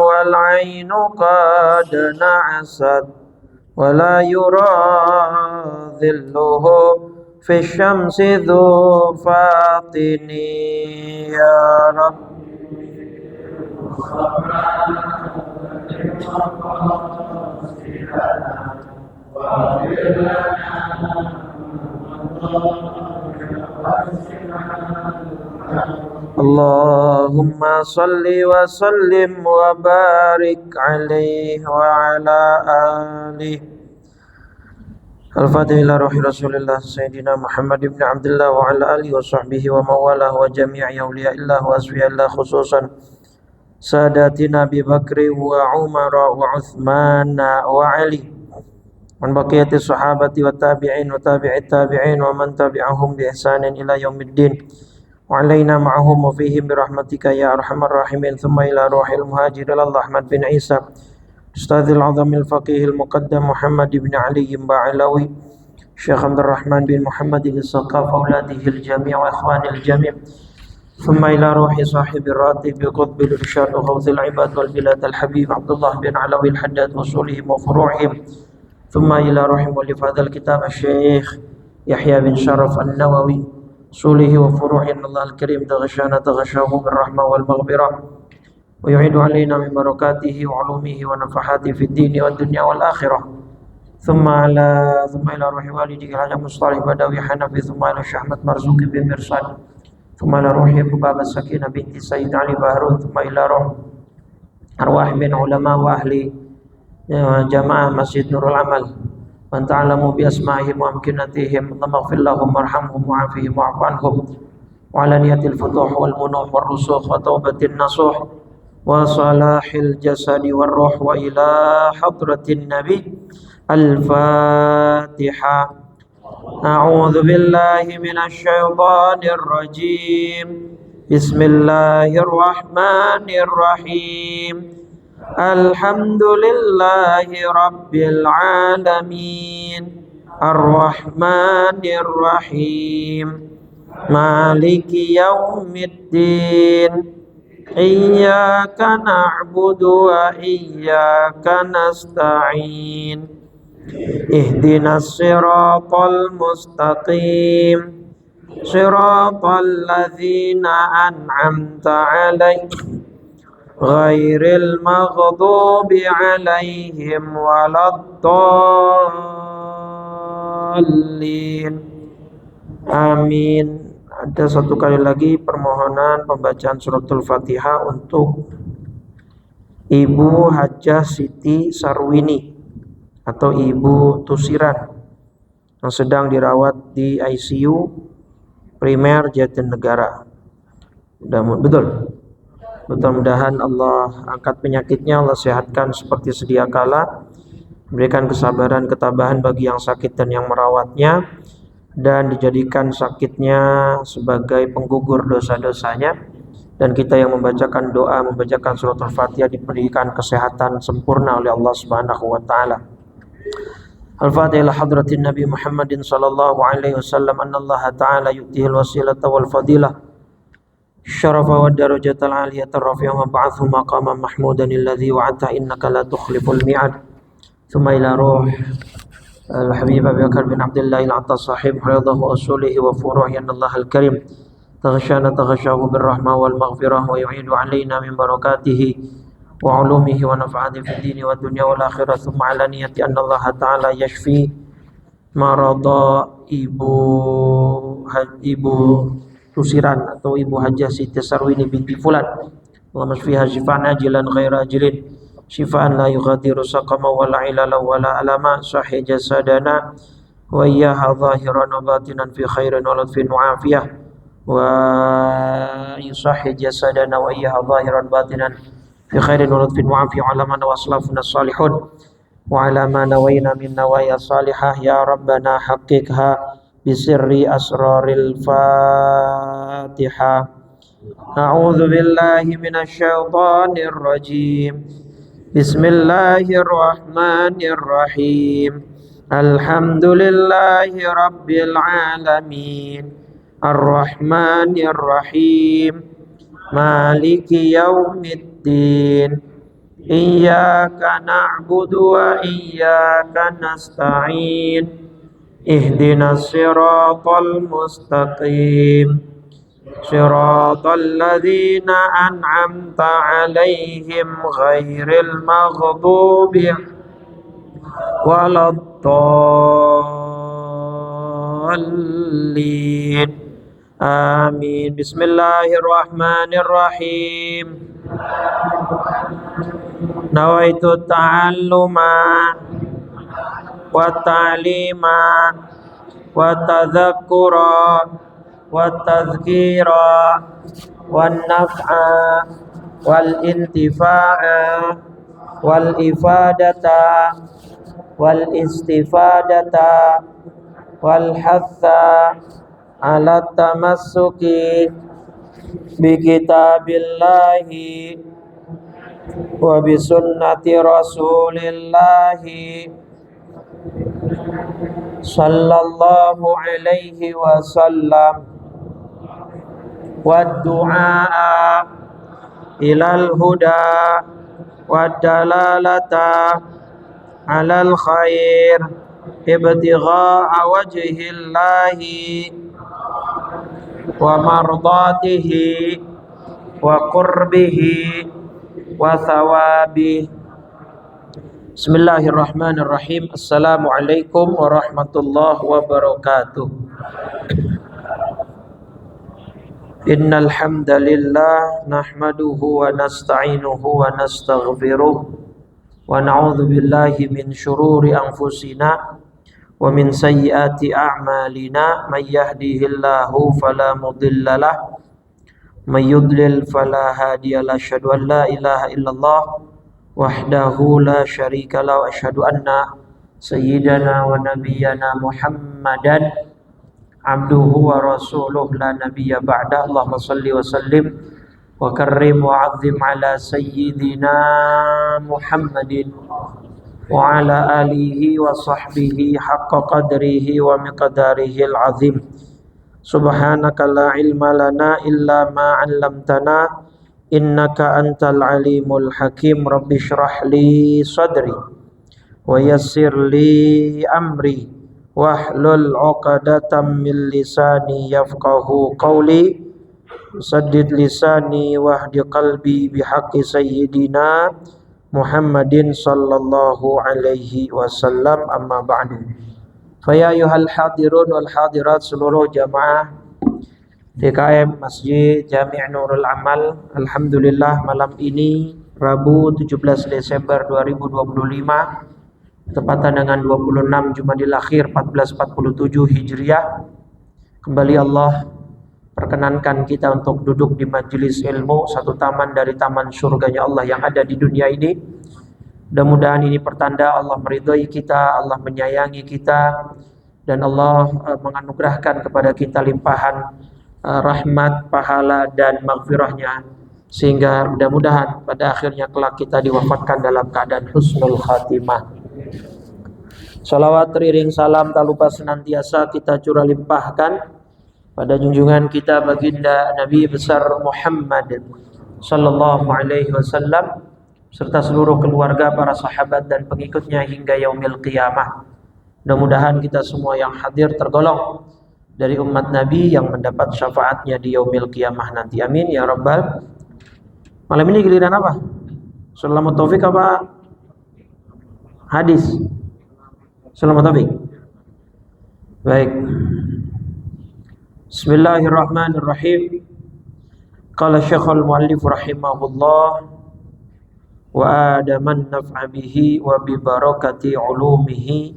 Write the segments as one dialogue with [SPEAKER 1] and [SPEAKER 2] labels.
[SPEAKER 1] والعين قد نعست ولا يرى ظله في الشمس ذو فاطن يا رب. اللهم صل وسلم وبارك عليه وعلى آله. الفاتحة إلى روح رسول الله سيدنا محمد بن عبد الله وعلى آله وصحبه ومن والاه وجميع أولياء الله وأصفياء الله خصوصا ساداتنا أبي بكر وعمر وعثمان وعلي من بقية الصحابة والتابعين وتابع التابعين ومن تبعهم بإحسان إلى يوم الدين وعلينا معهم وفيهم برحمتك يا أرحم الراحمين. ثم إلى روح المهاجر الله أحمد بن عيسى أستاذ العظم الفقيه المقدم محمد بن علي بعلوي الشيخ عبد الرحمن بن محمد السقاف أولاده الجميع وإخوان الجميع. ثم إلى روح صاحب الراتب بقطب الإرشاد وغوث العباد والبلاد الحبيب عبد الله بن علوي الحداد وصولهم وفروعهم. ثم إلى روح مؤلف هذا الكتاب الشيخ يحيى بن شرف النووي صوله وفروعه إن الله الكريم تغشانا تغشاه بالرحمة والمغفرة ويعيد علينا من بركاته وعلومه ونفحاته في الدين والدنيا والآخرة. ثم إلى روح والدي الحاج مصطفى بدوي حنفي. ثم إلى الشيخ أحمد مرزوق بن مرصاد. ثم إلى روح باب السكينة بنت سيد علي بهرون. ثم إلى روح أرواح من علماء وأهل جماعة مسجد نور العمل من تعلموا بأسمائهم وأمكنتهم اللهم اغفر لهم وارحمهم وعافهم واعف عنهم وعلى نية الفتوح والمنوح والرسوخ وتوبة النصوح وصلاح الجسد والروح وإلى حضرة النبي. الفاتحة. أعوذ بالله من الشيطان الرجيم. بسم الله الرحمن الرحيم. الحمد لله رب العالمين الرحمن الرحيم مالك يوم الدين إياك نعبد وإياك نستعين اهدنا الصراط المستقيم صراط الذين أنعمت عليهم غير المغضوب عليهم ولا الضالين. Amin. Ada satu kali lagi permohonan pembacaan suratul Fatihah untuk Ibu Hajah Siti Sarwini atau Ibu Tusiran yang sedang dirawat di ICU Primer Jatinegara. Betul. Mudah-mudahan Allah angkat penyakitnya, Allah sehatkan seperti sedia kala, berikan kesabaran, ketabahan bagi yang sakit dan yang merawatnya, dan dijadikan sakitnya sebagai penggugur dosa-dosanya. Dan kita yang membacakan doa, membacakan surat Al-Fatihah diberikan kesehatan sempurna oleh Allah Subhanahu wa taala. Al-Fatihah ila hadratin Nabi Muhammadin sallallahu alaihi wasallam anna Allah ta'ala yu'tihil wasilata wal fadilah الشرف والدرجة العالية الرفيعة وبعثه مقاما محمودا الذي وعدته إنك لا تخلف الميعاد. ثم إلى روح الحبيب أبي بكر بن عبد الله العطا صاحب حفظه وأصوله وفروعه أن الله الكريم تغشانا تغشاه بالرحمة والمغفرة ويعيد علينا من بركاته وعلومه ونفعاته في الدين والدنيا والآخرة. ثم على نية أن الله تعالى يشفي مرضى ibu Tusiran atau Ibu Hajah Siti Sarwini binti Fulan. Allahumma shfiha shifaan ajilan ghaira ajilin shifaan la yughadiru saqama wa la ilala wa la alama sahih jasadana wa iyyaha zahiran wa batinan fi khairin wa lutfin wa afiyah wa yusahih jasadana wa iyyaha zahiran batinan fi khairin wa lutfin wa afiyah wa alamana wa aslafuna salihun wa alama nawayna min nawaya salihah ya rabbana haqiqha bisirri asraril Fatihah. A'udzu billahi minasy syaithanir rajim. Bismillahirrahmanirrahim. Alhamdulillahi rabbil alamin. Arrahmanirrahim. Maliki yaumiddin. Iyyaka na'budu wa iyyaka nasta'in. Ihdinas siratal mustaqim. Siratal ladzina an'amta 'alaihim ghairil maghdubi waladdallin. Amin. Bismillahirrahmanirrahim. Nawaitu ta'alluma wa ta'lima wa tadhakkura wa tadhkira wan naf'a wal intifa'a wal ifadata wal istifadata wal hatha ala tamassuki bi kitabillahi wa bi sunnati rasulillahi sallallahu alaihi wasallam wa du'a ilal huda wa dalalata alal khair ibtigha'a wajhillahi wa mardatihi wa qurbihi wa thawabihi. Bismillahirrahmanirrahim. Assalamualaikum warahmatullahi wabarakatuh. Innal hamdalillah nahmaduhu wa nasta'inuhu wa nastaghfiruh wa na'udzu billahi min shururi anfusina wa min sayyiati a'malina. May yahdihillahu fala mudhillalah may yudlil fala hadiyalah. Asyhadu an la ilaha illallah wahdahu la syarikalah wa asyhadu anna sayyidana wa nabiyyana Muhammadan abduhu wa rasuluh la nabiyya ba'da. Allahumma salli wa sallim wa karrim wa 'azzim ala sayyidina Muhammadin wa ala alihi wa sahbihi haqqa qadrihi wa miqdarihi al-'azim. Subhanaka la ilma lana illa ma 'allamtana innaka antal alimul hakim. Rabbi shrah li sadri wa yassir li amri wahlul 'uqdatam min lisani yafqahu qawli. Saddid lisani wahdi qalbi bihaqqi sayyidina Muhammadin sallallahu alaihi wasallam. Amma ba'du. Fa ya ayyuhal hadirun wal hadirat, seluruh jamaah DKM Masjid Jami' Nurul Amal. Alhamdulillah, malam ini Rabu 17 Desember 2025 tepatan dengan 26 Jumadil Akhir 1447 Hijriah, kembali Allah perkenankan kita untuk duduk di majelis ilmu, satu taman dari taman surganya Allah yang ada di dunia ini. Mudah-mudahan ini pertanda Allah meridhai kita, Allah menyayangi kita, dan Allah menganugerahkan kepada kita limpahan rahmat, pahala dan maghfirahnya, sehingga mudah-mudahan pada akhirnya kelak kita diwafatkan dalam keadaan husnul khatimah. Salawat teriring salam tak lupa senantiasa kita curah limpahkan pada junjungan kita baginda Nabi besar Muhammad sallallahu alaihi wasallam serta seluruh keluarga, para sahabat dan pengikutnya hingga yaumil qiyamah. Mudah-mudahan kita semua yang hadir tergolong dari umat Nabi yang mendapat syafaatnya di yaumil qiyamah nanti. Amin ya rabbal. Malam ini giliran apa? Sulamat taufik apa hadis? Sulamat taufik. Baik. Bismillahirrahmanirrahim. Qala Syekhul Muallif rahimahullah wa adaman naf'a bihi wa bi barakati ulumihi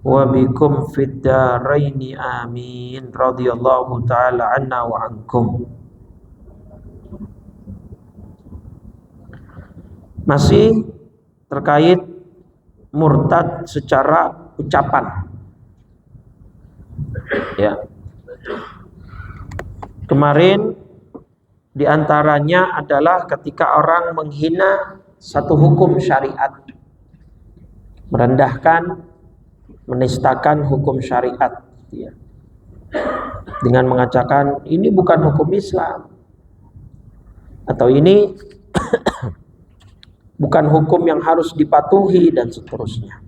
[SPEAKER 1] wa bikum fid daraini amin. Radhiyallahu ta'ala anna wa ankum. Masih terkait murtad secara ucapan. Ya. Kemarin diantaranya adalah ketika orang menghina satu hukum syariat, merendahkan, menistakan hukum syariat, ya, dengan mengatakan ini bukan hukum Islam, atau ini bukan hukum yang harus dipatuhi dan seterusnya.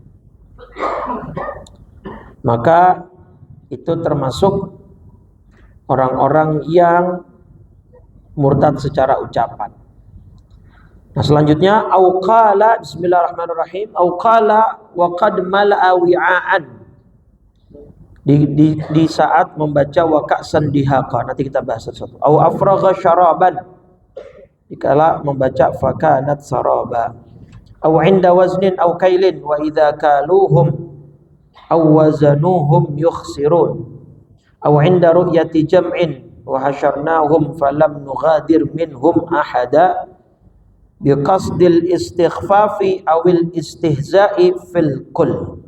[SPEAKER 1] Maka itu termasuk orang-orang yang murtad secara ucapan. Nah, selanjutnya auqala, bismillahirrahmanirrahim, auqala wa qad mala'a wi'aan. Di saat membaca wa ka'san dihaqa, nanti kita bahas satu. Au afragha syaraban, dikala membaca fakanat saraba. Au inda waznin au kailin wa idza kaluhum aw wazanuhum yukhsirun. Au inda ru'yati jam'in wa hasyarnahum falam nughadir minhum ahada biqasdil istighfafi awil istihza'i fil kull.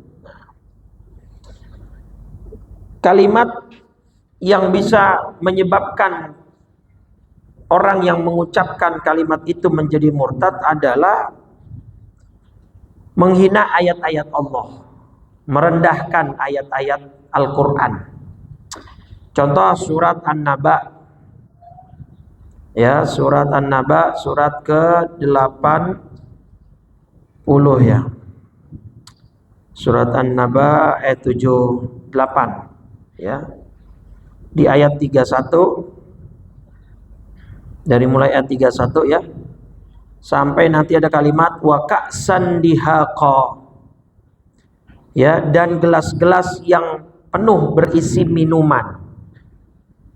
[SPEAKER 1] Kalimat yang bisa menyebabkan orang yang mengucapkan kalimat itu menjadi murtad adalah menghina ayat-ayat Allah, merendahkan ayat-ayat Al-Quran. Contoh surat An-Naba, ya, surat An-Naba surat ke-80 ya. Surat An-Naba ayat 78 ya. Di ayat 31, dari mulai ayat 31 ya, sampai nanti ada kalimat wa ka'san dihaqa, ya, dan gelas-gelas yang penuh berisi minuman.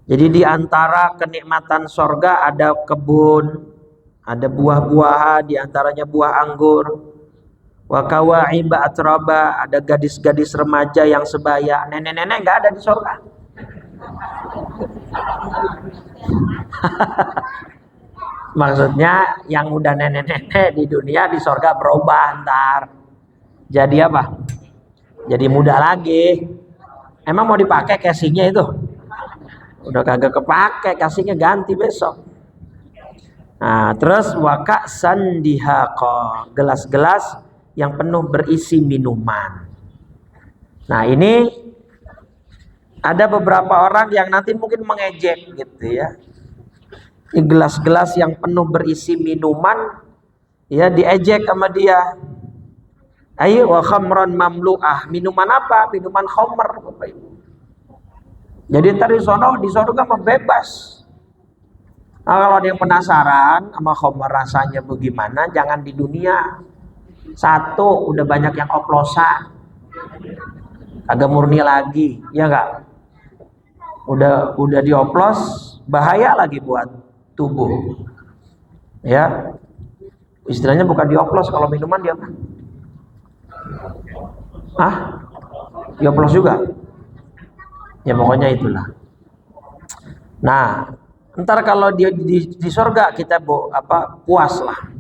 [SPEAKER 1] Jadi di antara kenikmatan sorga ada kebun, ada buah-buahan, di antaranya buah anggur. Wa kawa'iba atraba, ada gadis-gadis remaja yang sebaya. Nenek-nenek nggak ada di sorga. Maksudnya yang udah nenek-nenek di dunia di sorga berubah ntar. Jadi apa? Jadi muda lagi. Emang mau dipakai casingnya itu? Udah kagak kepake, casingnya ganti besok. Nah, terus waka sandihaqa, gelas-gelas yang penuh berisi minuman. Nah, ini ada beberapa orang yang nanti mungkin mengejek gitu ya. Ini gelas-gelas yang penuh berisi minuman, ya, diejek sama dia. Ayo wa khamran mamlu'ah, minuman apa? Minuman khamr, Bapak Ibu. Jadi ntar di surga mah bebas. Nah, kalau ada yang penasaran sama khamr rasanya bagaimana, jangan di dunia. Satu, udah banyak yang oplosan, agak murni lagi, ya enggak? Udah dioplos, bahaya lagi buat tubuh. Ya, istilahnya bukan dioplos, kalau minuman dia apa? Hah? Dioplos juga? Ya pokoknya itulah. Nah, ntar kalau dia di surga kita puas lah.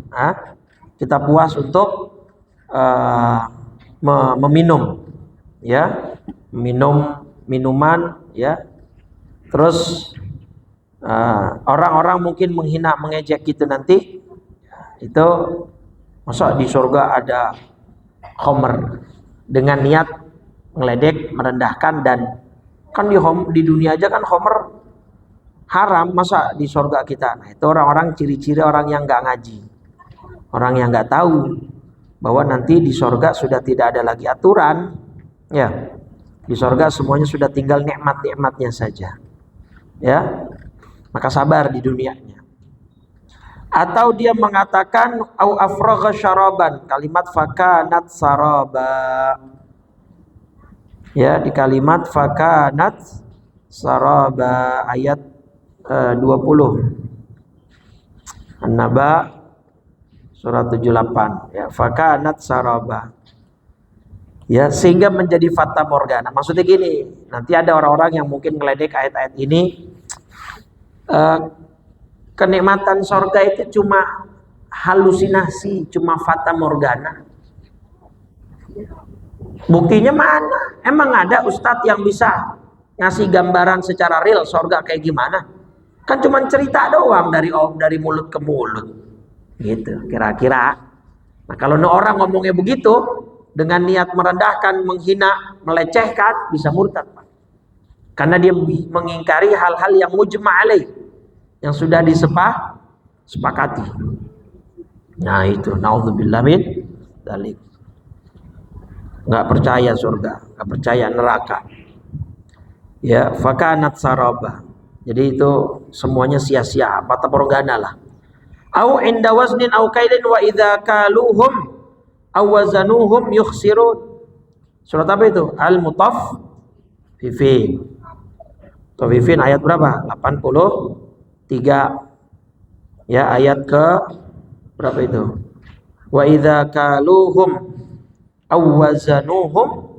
[SPEAKER 1] Kita puas untuk meminum, ya, minum minuman, ya. Terus orang-orang mungkin menghina, mengejek gitu nanti. Itu masa di surga ada khamr dengan niat ngeledek, merendahkan, dan kan di dunia aja kan khamr haram, masa di surga kita. Nah, itu orang-orang ciri-ciri orang yang nggak ngaji, orang yang nggak tahu bahwa nanti di surga sudah tidak ada lagi aturan, ya. Di surga semuanya sudah tinggal nikmat-nikmatnya saja, ya. Maka sabar di dunianya. Atau dia mengatakan au afragha syaraban, kalimat fakanat saraba. Ya, di kalimat fakanat saraba ayat 20. An-Naba surat 78, ya, fakanat saraba. Ya, sehingga menjadi fata morgana. Maksudnya gini, nanti ada orang-orang yang mungkin ngeledek ayat-ayat ini, kenikmatan surga itu cuma halusinasi, cuma fata morgana. Buktinya mana? Emang ada ustadz yang bisa ngasih gambaran secara real surga kayak gimana? Kan cuma cerita doang dari mulut ke mulut, gitu kira-kira. Nah, kalau orang ngomongnya begitu dengan niat merendahkan, menghina, melecehkan, bisa murtad, Pak. Karena dia mengingkari hal-hal yang mujma' alaih, yang sudah disepakati. Nah itu, naudzubillah min dzalik. Nggak percaya surga, nggak percaya neraka. Ya, fakanat saraba. Jadi itu semuanya sia-sia, mata propaganda lah. Au inda waznin au kailin wa idza kaluhum aw wazanuhum yukhsirun. Surat apa itu? Al-Mutaffifin. Mutaffifin ayat berapa? 83. Ya, ayat ke berapa itu? Wa idza kaluhum aw wazanuhum,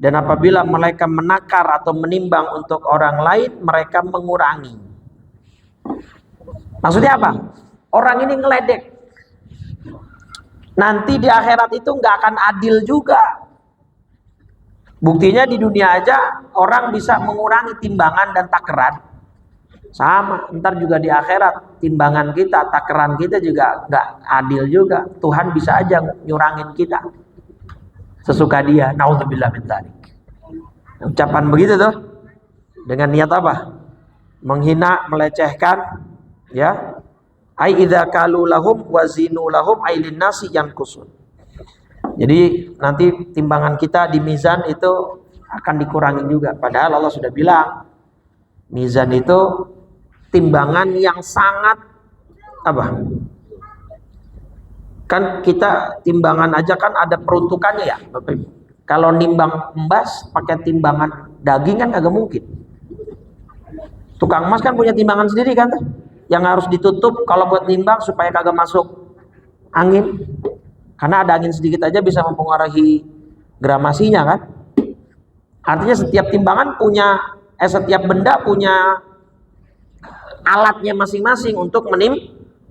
[SPEAKER 1] dan apabila mereka menakar atau menimbang untuk orang lain, mereka mengurangi. Maksudnya apa? Orang ini ngeledek. Nanti di akhirat itu nggak akan adil juga. Buktinya di dunia aja orang bisa mengurangi timbangan dan takaran. Sama, ntar juga di akhirat timbangan kita, takaran kita juga nggak adil juga. Tuhan bisa aja nyurangin kita sesuka dia. Nauzubillah min dzalik. Ucapan begitu tuh dengan niat apa? Menghina, melecehkan, ya. Ai idza qalu lahum wazinu lahum ailin nasi yanqusun. Jadi nanti timbangan kita di mizan itu akan dikurangi juga. Padahal Allah sudah bilang mizan itu timbangan yang sangat apa? Kan kita timbangan aja kan ada peruntukannya ya, Bapak Ibu. Kalau nimbang emas pakai timbangan daging kan agak mungkin. Tukang emas kan punya timbangan sendiri kan tuh, yang harus ditutup kalau buat nimbang supaya kagak masuk angin. Karena ada angin sedikit aja bisa mempengaruhi gramasinya kan. Artinya setiap timbangan punya setiap benda punya alatnya masing-masing untuk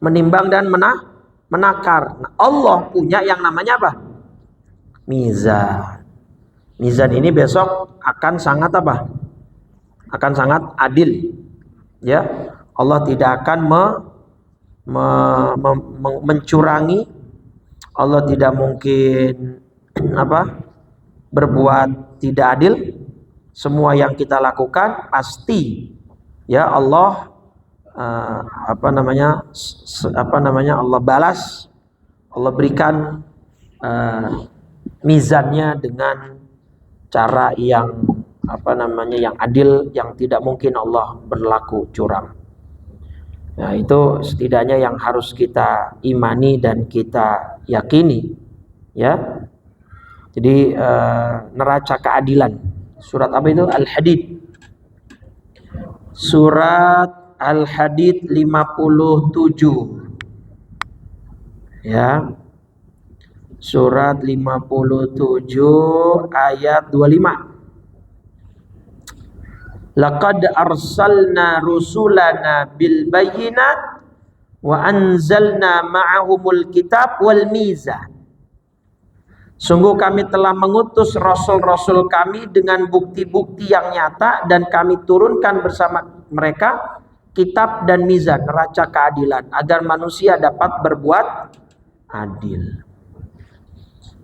[SPEAKER 1] menimbang dan menakar. Nah, Allah punya yang namanya apa? Mizan. Mizan ini besok akan sangat apa? Akan sangat adil. Ya, Allah tidak akan mencurangi. Allah tidak mungkin apa? Berbuat tidak adil. Semua yang kita lakukan pasti ya Allah Allah balas, Allah berikan mizannya dengan cara yang yang adil, yang tidak mungkin Allah berlaku curang. Nah, itu setidaknya yang harus kita imani dan kita yakini, ya. Jadi neraca keadilan. Surat apa itu? Al-Hadid. Surat Al-Hadid 57. Ya. Surat 57 ayat 25. Laqad arsalna rusulana bil bayyinat wa anzalna ma'ahumul kitab wal mizan. Sungguh kami telah mengutus rasul-rasul kami dengan bukti-bukti yang nyata, dan kami turunkan bersama mereka kitab dan mizan, neraca keadilan, agar manusia dapat berbuat adil.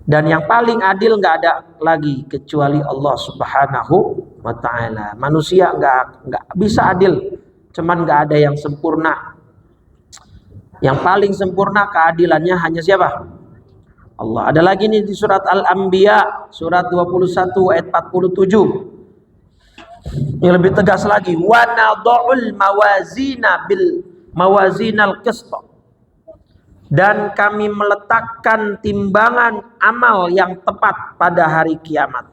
[SPEAKER 1] Dan yang paling adil nggak ada lagi kecuali Allah Subhanahu wa Ta'ala. Manusia nggak bisa adil, cuman nggak ada yang sempurna. Yang paling sempurna keadilannya hanya siapa? Allah. Ada lagi nih di surat Al-Anbiya, surat 21 ayat 47. Yang lebih tegas lagi, wa nadha'ul mawazina bil mawazinal qist. Dan kami meletakkan timbangan amal yang tepat pada hari kiamat.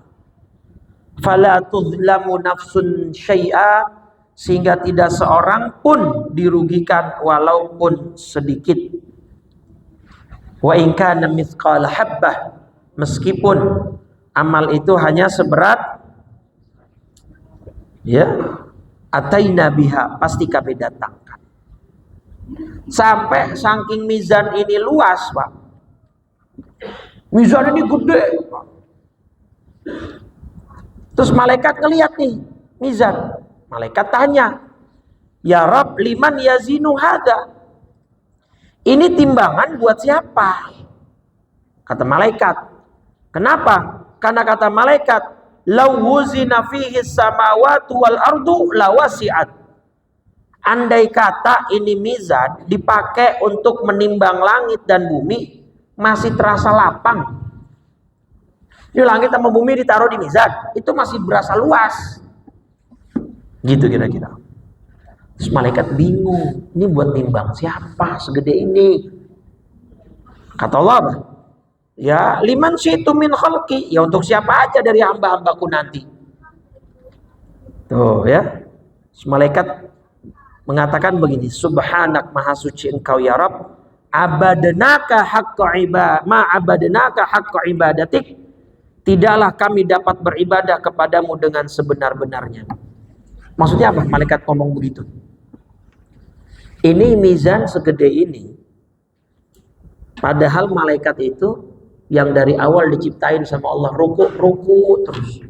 [SPEAKER 1] Fala tuzlamu nafsun syai'a, sehingga tidak seorang pun dirugikan walaupun sedikit. Wa in kana mithqala habbah, meskipun amal itu hanya seberat ya, ataina biha, pasti kami datangkan. Sampai saking mizan ini luas, Pak. Mizan ini gede, Pak. Terus malaikat ngelihat nih mizan. Malaikat tanya, "Ya Rabb, liman yazinu hadza?" Ini timbangan buat siapa? Kata malaikat. Kenapa? Karena kata malaikat, "Law wuzina fihi samawati wal ardu lawasi'at." Andai kata ini mizan dipakai untuk menimbang langit dan bumi, masih terasa lapang. Ini langit sama bumi ditaruh di mizan, itu masih berasa luas. Gitu kira-kira. Terus malaikat bingung, ini buat nimbang siapa segede ini? Kata Allah apa? Ya, liman syi'tu min khalqi, ya untuk siapa aja dari hamba-hambaku nanti. Tuh ya. Terus malaikat mengatakan begini, subhanak maha suci engkau ya Rabb, abadnaka haqqa ibadatik, tidaklah kami dapat beribadah kepadamu dengan sebenar-benarnya. Maksudnya apa malaikat ngomong begitu? Ini mizan segede ini, padahal malaikat itu yang dari awal diciptain sama Allah ruku terus,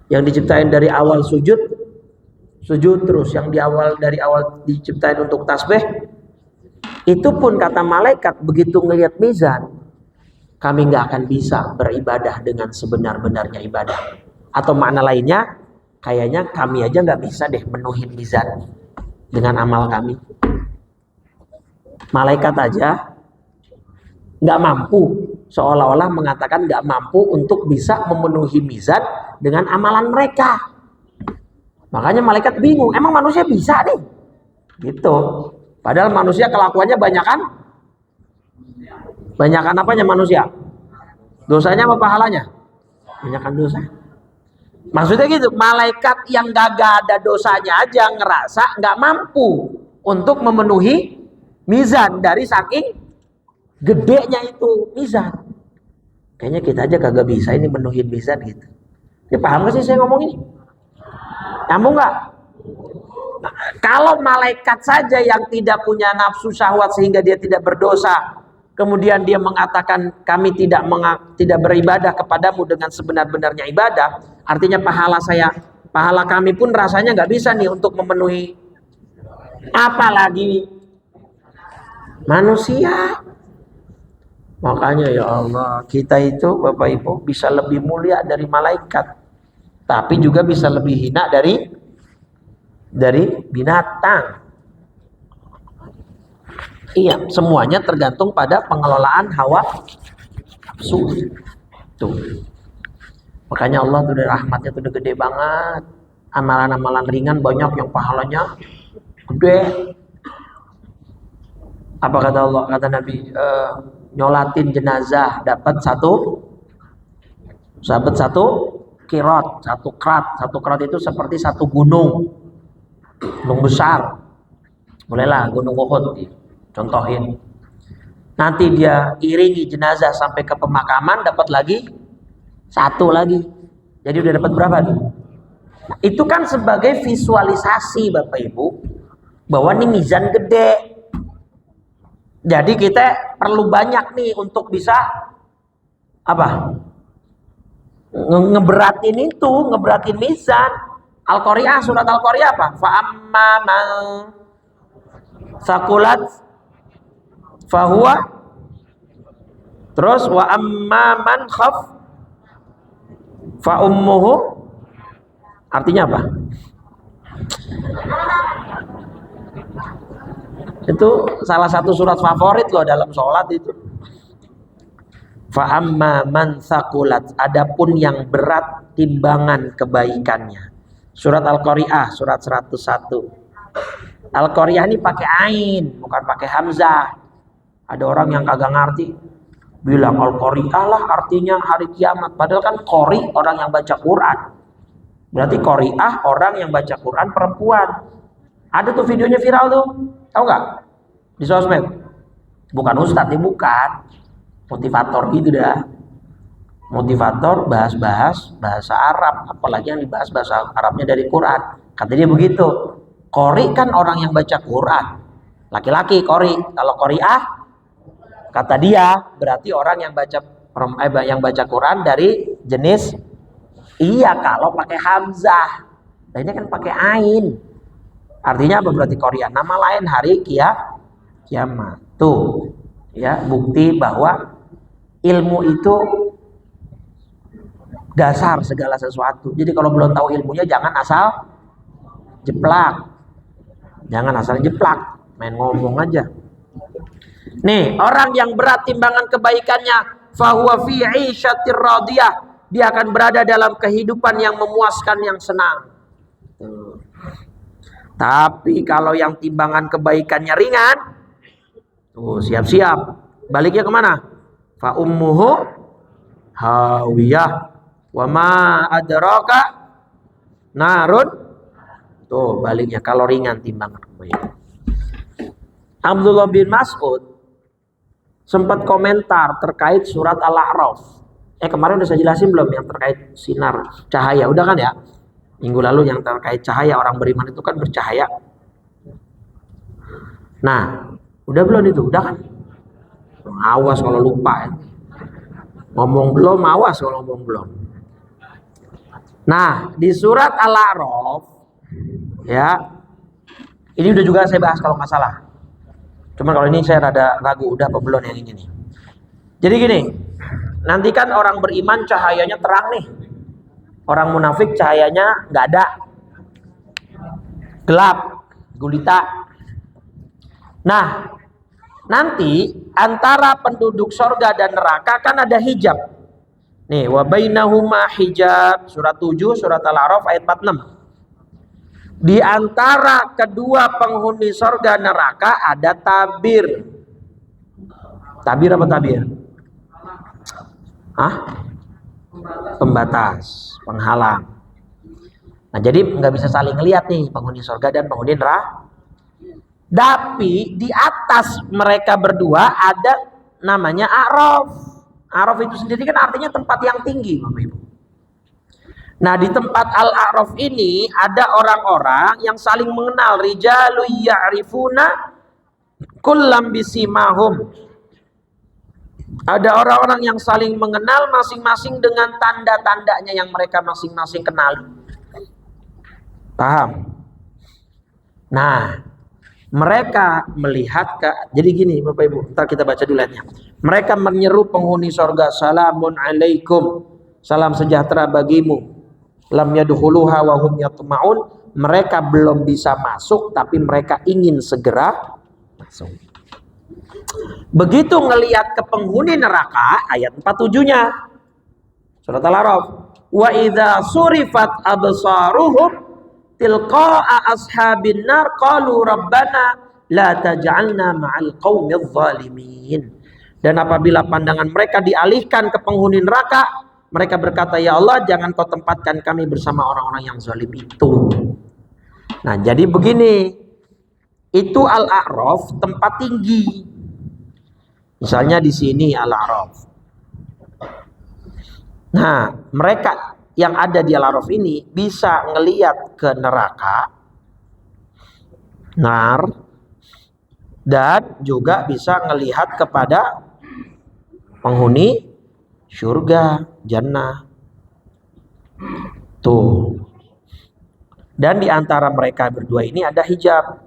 [SPEAKER 1] yang diciptain dari awal sujud terus, yang dari awal diciptain untuk tasbih, itu pun kata malaikat begitu ngelihat mizan, kami nggak akan bisa beribadah dengan sebenar-benarnya ibadah. Atau makna lainnya, kayaknya kami aja nggak bisa deh menuhin mizan dengan amal kami. Malaikat aja nggak mampu, seolah-olah mengatakan nggak mampu untuk bisa memenuhi mizan dengan amalan mereka. Makanya malaikat bingung, emang manusia bisa nih? Gitu. Padahal manusia kelakuannya banyakan apanya manusia? Dosanya apa pahalanya? Banyakan dosa. Maksudnya gitu, malaikat yang gak ada dosanya aja ngerasa gak mampu untuk memenuhi mizan dari saking gedenya itu mizan. Kayaknya kita aja kagak bisa ini memenuhi mizan gitu. Ya paham gak sih saya ngomong ini? Nyambung gak? Nah, kalau malaikat saja yang tidak punya nafsu syahwat sehingga dia tidak berdosa, kemudian dia mengatakan kami tidak beribadah kepadamu dengan sebenar-benarnya ibadah, artinya pahala kami pun rasanya nggak bisa nih untuk memenuhi, apalagi manusia. Makanya ya Allah, kita itu Bapak Ibu bisa lebih mulia dari malaikat, tapi juga bisa lebih hina dari binatang. Iya, semuanya tergantung pada pengelolaan hawa nafsu. Tuh. Makanya Allah tuh dari rahmatnya tuh udah gede banget. Amalan-amalan ringan banyak yang pahalanya gede. Apa kata Allah? Kata Nabi, nyolatin jenazah dapat satu kirot, satu krat itu seperti satu gunung besar. Bolehlah gunung Uhud contohin. Nanti dia iringi jenazah sampai ke pemakaman, dapat lagi satu lagi. Jadi udah dapat berapa nih? Itu kan sebagai visualisasi Bapak Ibu bahwa ini mizan gede. Jadi kita perlu banyak nih untuk bisa apa? Ngeberatin mizan. Al-Qari'ah, surat Al-Qari'ah apa? Fa amma man sakulat fahuwa, terus wa amma man khaf fa ummuhu, artinya apa? Itu salah satu surat favorit loh dalam sholat itu. Fa amma man sakulat, adapun yang berat timbangan kebaikannya. Surat Al-Qari'ah surat 101. Al-Qari'ah ini pakai ain, bukan pakai hamzah. Ada orang yang kagak ngerti, bilang Al-Qari'ah lah artinya hari kiamat. Padahal kan qori orang yang baca Quran. Berarti qari'ah orang yang baca Quran perempuan. Ada tuh videonya viral tuh, tahu nggak? Di sosmed. Bukan ustadz, bukan. Motivator gitu dah. Motivator bahas-bahas bahasa Arab, apalagi yang dibahas bahasa Arabnya dari Quran. Kata dia begitu. Qori kan orang yang baca Quran, laki-laki qori. Kalau qori'ah, kata dia berarti orang yang baca Quran dari jenis, iya kalau pakai hamzah. Nah ini kan pakai ain. Artinya apa berarti qori'ah? Nama lain hari kiamat. Tuh ya, bukti bahwa ilmu itu dasar segala sesuatu. Jadi kalau belum tahu ilmunya jangan asal jeplak. Jangan asal jeplak, main ngomong aja. Nih, orang yang berat timbangan kebaikannya, fahuwa fi 'isyatir radiyah, dia akan berada dalam kehidupan yang memuaskan, yang senang. Tapi kalau yang timbangan kebaikannya ringan, tuh siap-siap. Baliknya kemana? Fa ummuhu hawiyah wa ma adraka narun. Tuh baliknya kalau ringan timbangan kebaikan. Abdullah bin Mas'ud sempat komentar terkait surat Al-A'raf. Kemarin udah saya jelasin belum yang terkait sinar cahaya? Udah kan ya? Minggu lalu yang terkait cahaya, orang beriman itu kan bercahaya. Nah, udah belum itu? Udah kan? Awas kalau lupa ya. Ngomong belum, awas kalau ngomong belum. Nah, di surat Al-A'raf ya, ini udah juga saya bahas kalau nggak salah. Cuman kalau ini saya rada ragu udah apa belum yang ini nih. Jadi gini, nanti kan orang beriman cahayanya terang nih. Orang munafik cahayanya nggak ada, gelap, gulita. Nah, nanti antara penduduk sorga dan neraka kan ada hijab. Nih, wa bainahuma hijab, surat 7, surat Al-A'raf ayat 46. Di antara kedua penghuni sorga neraka ada tabir. Tabir apa tabir? Hah? Pembatas, penghalang. Nah, jadi nggak bisa saling ngelihat nih penghuni sorga dan penghuni neraka. Tapi di atas mereka berdua ada namanya A'raf. A'raf itu sendiri kan artinya tempat yang tinggi, Bapak Ibu. Nah, di tempat Al-A'raf ini ada orang-orang yang saling mengenal. Rijalu ya'rifuna kullam bisimahum. Ada orang-orang yang saling mengenal masing-masing dengan tanda-tandanya yang mereka masing-masing kenali. Paham? Nah, mereka melihat jadi gini Bapak Ibu, ntar kita baca dulu ayatnya. Mereka menyeru penghuni sorga, salamun alaikum, salam sejahtera bagimu. Lam yadkhuluha wa hum yatma'un. Mereka belum bisa masuk tapi mereka ingin segera masuk. Begitu ngelihat ke penghuni neraka, ayat 47-nya surat Al-A'raf, wa idza surifat absaruhum tilqa'a ashabin nar qalu rabbana la taj'alna ma'al qaumidz zalimin. Dan apabila pandangan mereka dialihkan ke penghuni neraka, mereka berkata, ya Allah, jangan kau tempatkan kami bersama orang-orang yang zalim itu. Nah, jadi begini, itu Al-A'raf tempat tinggi. Misalnya di sini Al-A'raf. Nah, mereka yang ada di Al-A'raf ini bisa ngelihat ke neraka, nar, dan juga bisa ngelihat kepada penghuni surga, jannah. Tuh. Dan di antara mereka berdua ini ada hijab,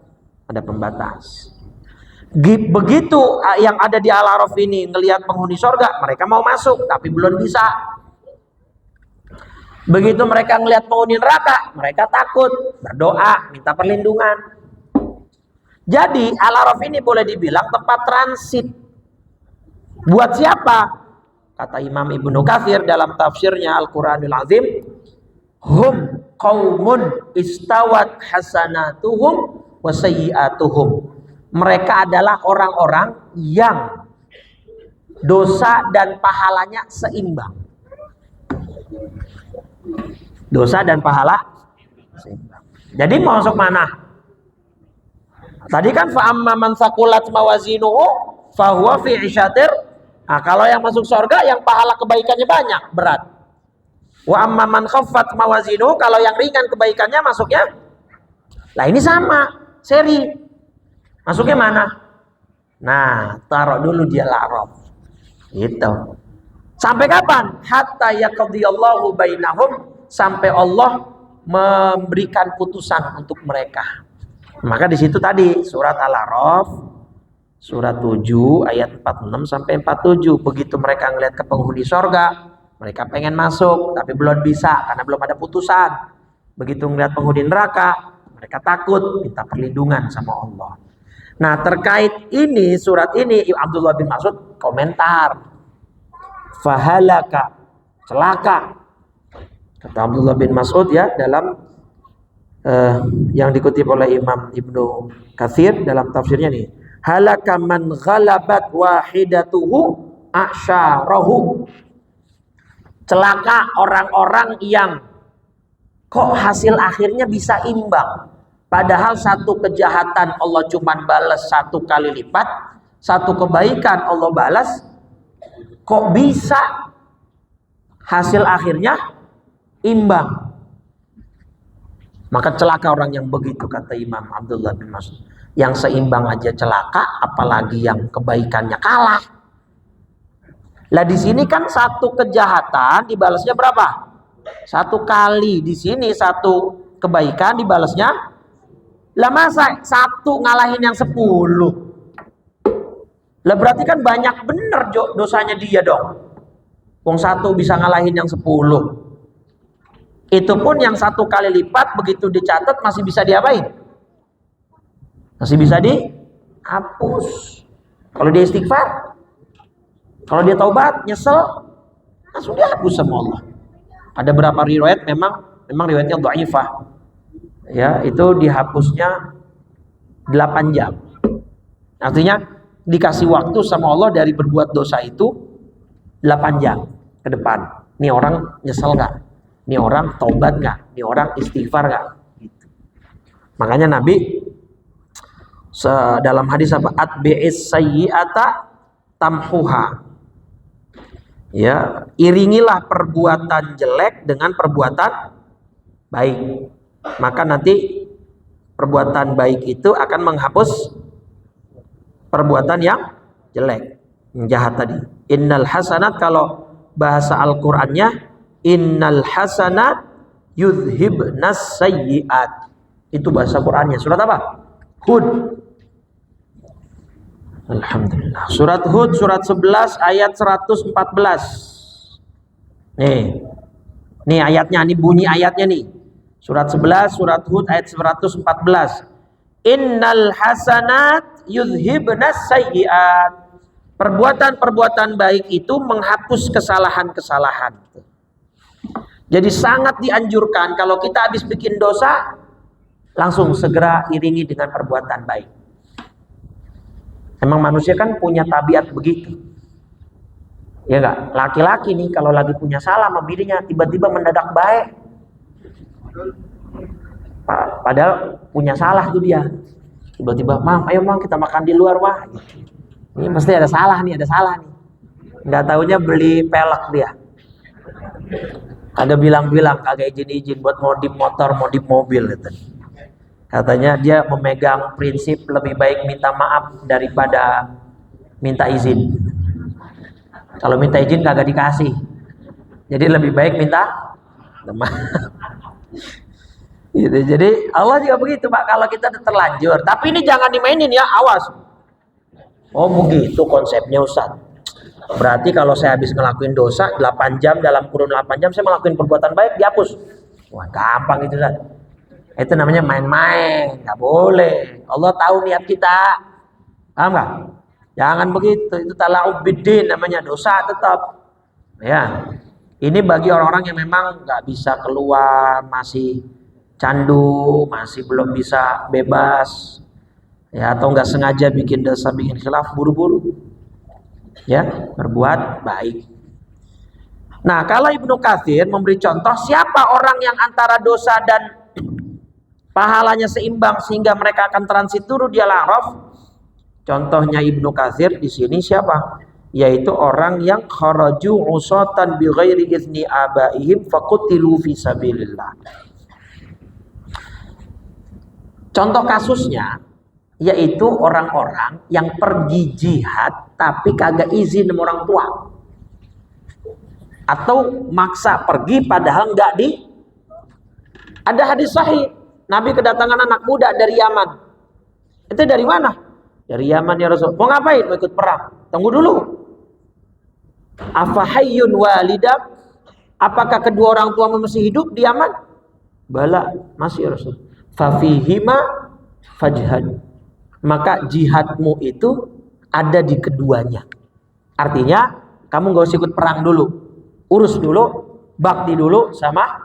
[SPEAKER 1] ada pembatas. Begitu yang ada di Al-A'raf ini ngelihat penghuni surga, mereka mau masuk tapi belum bisa. Begitu mereka ngelihat penghuni neraka, mereka takut, berdoa, minta perlindungan. Jadi Al-A'raf ini boleh dibilang tempat transit. Buat siapa? Kata Imam Ibnu Katsir dalam tafsirnya Al-Qur'anul Azim, hum qaumun istawat hasanatuhum wa sayyi'atuhum. Mereka adalah orang-orang yang dosa dan pahalanya seimbang. Dosa dan pahala seimbang. Jadi mau masuk mana? Tadi kan fa amma man saqulat mawazinuhu fa huwa fi 'isyatir. Nah, kalau yang masuk surga yang pahala kebaikannya banyak, berat. Wa amma man khaffat mawazinuhu, kalau yang ringan kebaikannya masuknya. Lah ini sama, seri. Masuknya mana? Nah, taruh dulu dia Al-A'raf. Gitu. Sampai kapan? Hatta yaqdiyallahu bainahum, sampai Allah memberikan putusan untuk mereka. Maka di situ tadi surat Al-A'raf surat 7 ayat 46 sampai 47. Begitu mereka ngelihat ke penghuni sorga, mereka pengen masuk tapi belum bisa karena belum ada putusan. Begitu ngelihat penghuni neraka, Mereka takut, minta perlindungan sama Allah. Nah, terkait ini, surat ini, Abdullah bin Mas'ud komentar. Fahalaka, celaka. Kata Abdullah bin Mas'ud ya, dalam yang dikutip oleh Imam Ibnu Katsir dalam tafsirnya nih. Halaka man ghalabat wahidatuhu asyarahu. Celaka orang-orang yang kok hasil akhirnya bisa imbang. Padahal satu kejahatan Allah cuma balas 1 kali lipat, satu kebaikan Allah balas, kok bisa hasil akhirnya imbang. Maka celaka orang yang begitu, kata Imam Abdullah bin Mas'ud. Yang seimbang aja celaka, apalagi yang kebaikannya kalah. Lah di sini kan satu kejahatan dibalasnya berapa? 1 kali. Di sini satu kebaikan dibalasnya. Lah masa 1 ngalahin yang 10? Lah berarti kan banyak bener dosanya dia dong. Wong 1 bisa ngalahin yang 10. Itu pun yang 1 kali lipat begitu dicatat masih bisa diapain? Masih bisa dihapus. Kalau dia istighfar, kalau dia taubat, nyesel, langsung dihapus sama Allah. Ada berapa riwayat memang riwayatnya dhaifah. Ya, itu dihapusnya 8 jam. Artinya dikasih waktu sama Allah dari berbuat dosa itu 8 jam ke depan. Nih orang nyesel nggak? Nih orang taubat nggak? Nih orang istighfar nggak? Gitu. Makanya Nabi dalam hadis apa? Atbi'is sayyi'ata tamhuha. Ya, iringilah perbuatan jelek dengan perbuatan baik. Maka nanti perbuatan baik itu akan menghapus perbuatan yang jelek, yang jahat tadi. Innal hasanat, kalau bahasa Al-Qur'annya, innal hasanat yudhibnas sayyi'at. Itu bahasa Qur'annya. Surat apa? Hud. Alhamdulillah. Surat Hud, surat 11 ayat 114. Nih ayatnya, nih bunyi ayatnya nih. Surat 11, surat Hud ayat 114. Innal hasanat yudhibnas sayyi'at. Perbuatan-perbuatan baik itu menghapus kesalahan-kesalahan. Jadi sangat dianjurkan kalau kita habis bikin dosa, langsung segera iringi dengan perbuatan baik. Emang manusia kan punya tabiat begitu. Ya enggak? Laki-laki nih kalau lagi punya salah sama bininya, tiba-tiba mendadak baik. Padahal punya salah tuh dia. Tiba-tiba, "Mam, ayo Mam kita makan di luar, Mah." Ini pasti ada salah nih. Enggak taunya beli pelek dia. Kagak bilang-bilang, kagak izin-izin buat modif motor, modif mobil gitu. Katanya dia memegang prinsip lebih baik minta maaf daripada minta izin. Kalau minta izin kagak dikasih. Jadi lebih baik minta maaf. Gitu. Jadi Allah juga begitu Pak, kalau kita terlanjur. Tapi ini jangan dimainin ya, awas. Oh begitu konsepnya Ustaz. Berarti kalau saya habis ngelakuin dosa 8 jam, dalam kurun 8 jam saya ngelakuin perbuatan baik, dihapus. Wah gampang itu Ustaz. Itu namanya main-main, nggak boleh. Allah tahu niat kita, paham nggak? Jangan begitu, itu tala'ub biddin namanya, dosa tetap. Ya, ini bagi orang-orang yang memang nggak bisa keluar, masih candu, masih belum bisa bebas, ya, atau nggak sengaja bikin dosa, bikin khilaf, buru-buru, ya, berbuat baik. Nah, kalau Ibnu Katsir memberi contoh siapa orang yang antara dosa dan pahalanya seimbang sehingga mereka akan transit turun di Al-A'raf. Contohnya Ibnu Katsir di sini siapa? Yaitu orang yang kharaju usatan bi ghairi izni abaihim faqutilu fi sabilillah. Contoh kasusnya yaitu orang-orang yang pergi jihad tapi kagak izin sama orang tua. Atau maksa pergi padahal enggak di. Ada hadis sahih, Nabi kedatangan anak muda dari Yaman. Itu dari mana? Dari Yaman ya Rasul. Mau ngapain? Mau ikut perang. Tunggu dulu. Afahayyun walidak? Apakah kedua orang tua masih hidup di Yaman? Bala, masih ya Rasul. fafihima fajhad. Maka jihadmu itu ada di keduanya. Artinya kamu gak usah ikut perang dulu, urus dulu, bakti dulu sama.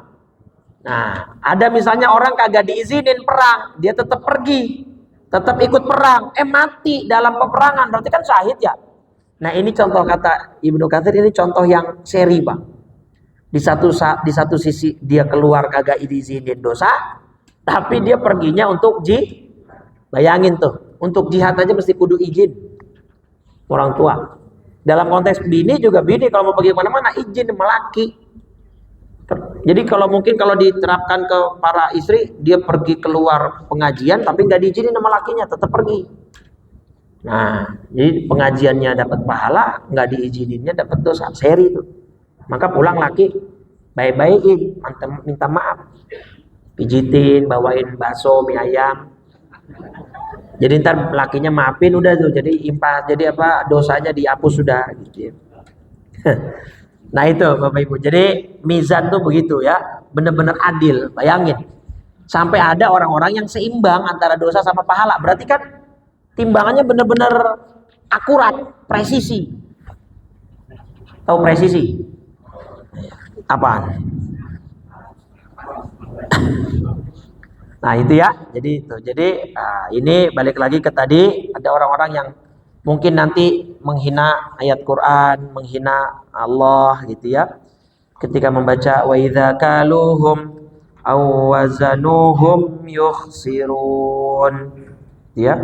[SPEAKER 1] Nah, ada misalnya orang kagak diizinin perang, dia tetap pergi, tetap ikut perang, mati dalam peperangan, berarti kan syahid ya. Nah, ini contoh kata Ibnu Katsir, ini contoh yang seri, Bang. Di satu sisi dia keluar kagak diizinin dosa, tapi dia perginya untuk bayangin tuh, untuk jihad aja mesti kudu izin orang tua. Dalam konteks bini juga, bini kalau mau pergi kemana-mana izin sama laki. Jadi kalau mungkin kalau diterapkan ke para istri, dia pergi keluar pengajian tapi nggak diizinin sama lakinya, tetap pergi. Nah, jadi pengajiannya dapat pahala, nggak diizininnya dapat dosa, seri itu. Maka pulang laki baik-baikin, minta maaf, pijitin, bawain bakso, mie ayam. Jadi ntar lakinya maafin udah tuh, jadi impas, jadi apa, dosanya dihapus sudah gitu ya. Nah itu Bapak Ibu, jadi mizan tuh begitu ya, bener-bener adil. Bayangin, sampai ada orang-orang yang seimbang antara dosa sama pahala, berarti kan timbangannya bener-bener akurat, presisi. Tahu presisi? Apaan? Nah itu ya, jadi itu. Jadi ini balik lagi ke tadi, ada orang-orang yang mungkin nanti menghina ayat Quran, menghina Allah gitu ya. Ketika membaca wa idza kaluhum aw wazanuhum yukhsirun, ya.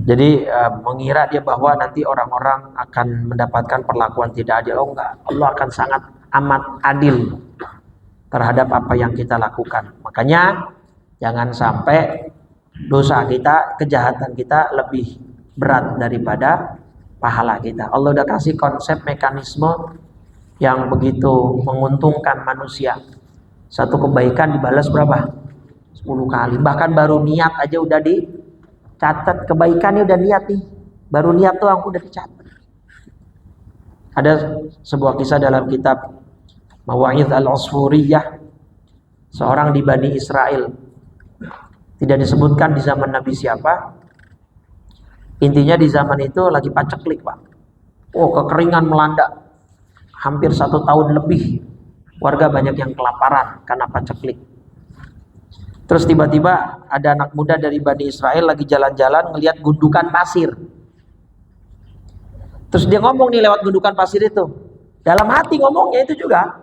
[SPEAKER 1] Jadi mengira dia bahwa nanti orang-orang akan mendapatkan perlakuan tidak adil. Oh enggak, Allah akan sangat amat adil terhadap apa yang kita lakukan. Makanya jangan sampai dosa kita, kejahatan kita lebih berat daripada pahala kita. Allah udah kasih konsep mekanisme yang begitu menguntungkan manusia. Satu kebaikan dibalas berapa? 10 kali. Bahkan baru niat aja udah dicatat, kebaikannya udah niat nih. Baru niat tuh aku udah dicatat. Ada sebuah kisah dalam kitab Mawa'idh al-Usfuriyah, seorang di Bani Israel. Tidak disebutkan di zaman Nabi siapa. Intinya di zaman itu lagi paceklik, Pak. Oh, kekeringan melanda. Hampir 1 tahun lebih. Warga banyak yang kelaparan karena paceklik. Terus tiba-tiba ada anak muda dari Bani Israel lagi jalan-jalan ngelihat gundukan pasir. Terus dia ngomong nih lewat gundukan pasir itu. Dalam hati ngomongnya itu juga,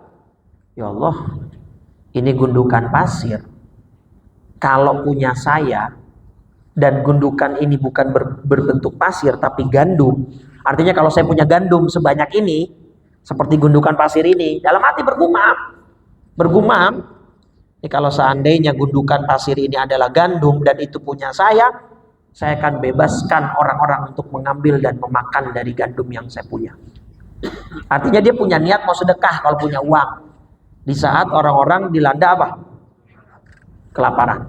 [SPEAKER 1] ya Allah, ini gundukan pasir. Kalau punya saya dan gundukan ini bukan berbentuk pasir tapi gandum, artinya kalau saya punya gandum sebanyak ini seperti gundukan pasir ini, dalam hati bergumam, ini kalau seandainya gundukan pasir ini adalah gandum dan itu punya saya akan bebaskan orang-orang untuk mengambil dan memakan dari gandum yang saya punya. Artinya dia punya niat mau sedekah kalau punya uang di saat orang-orang dilanda apa? Kelaparan.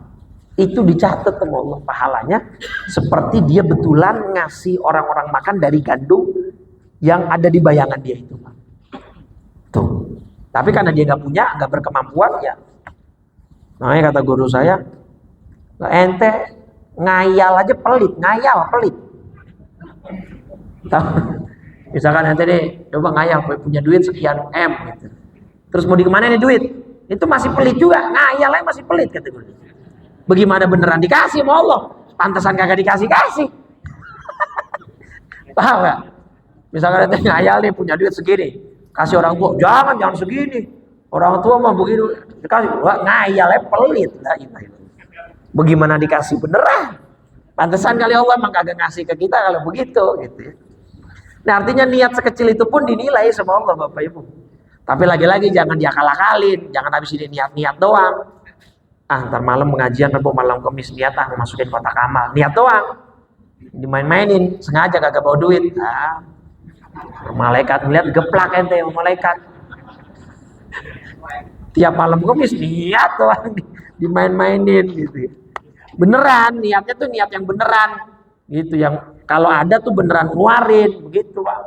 [SPEAKER 1] Itu dicatat sama Allah pahalanya seperti dia betulan ngasih orang-orang makan dari gandum yang ada di bayangan dia itu. Tuh. Tapi karena dia nggak punya, nggak berkemampuan ya. Makanya kata guru saya, ente ngayal aja pelit, pelit. Misalkan ente nih coba ngayal punya duit sekian M gitu. Terus mau di kemana nih duit? Itu masih pelit juga, ngayalnya masih pelit kata guru. Bagaimana beneran dikasih sama Allah? Pantesan kagak dikasih. Paham gak? Misalkan ente ngayal nih punya duit segini, kasih orang tua, jangan segini. Orang tua mah begitu dikasih, wah ngayalnya pelit. Bagaimana dikasih beneran? Pantesan kali Allah emang kagak ngasih ke kita kalau begitu gitu ya. Nah artinya niat sekecil itu pun dinilai sama Allah Bapak Ibu. Tapi lagi-lagi jangan diakal-akalin, jangan habis ini niat-niat doang. Ntar malam pengajian Rabu malam Kamis niat masukin kotak amal, niat doang. Dimain-mainin, sengaja kagak bawa duit. Malaikat ngeliat geplak ente sama malaikat. Tiap malam Kamis niat doang dimain-mainin gitu. Beneran, niatnya tuh niat yang beneran. Gitu yang kalau ada tuh beneran ngeluarin begitu, Pak.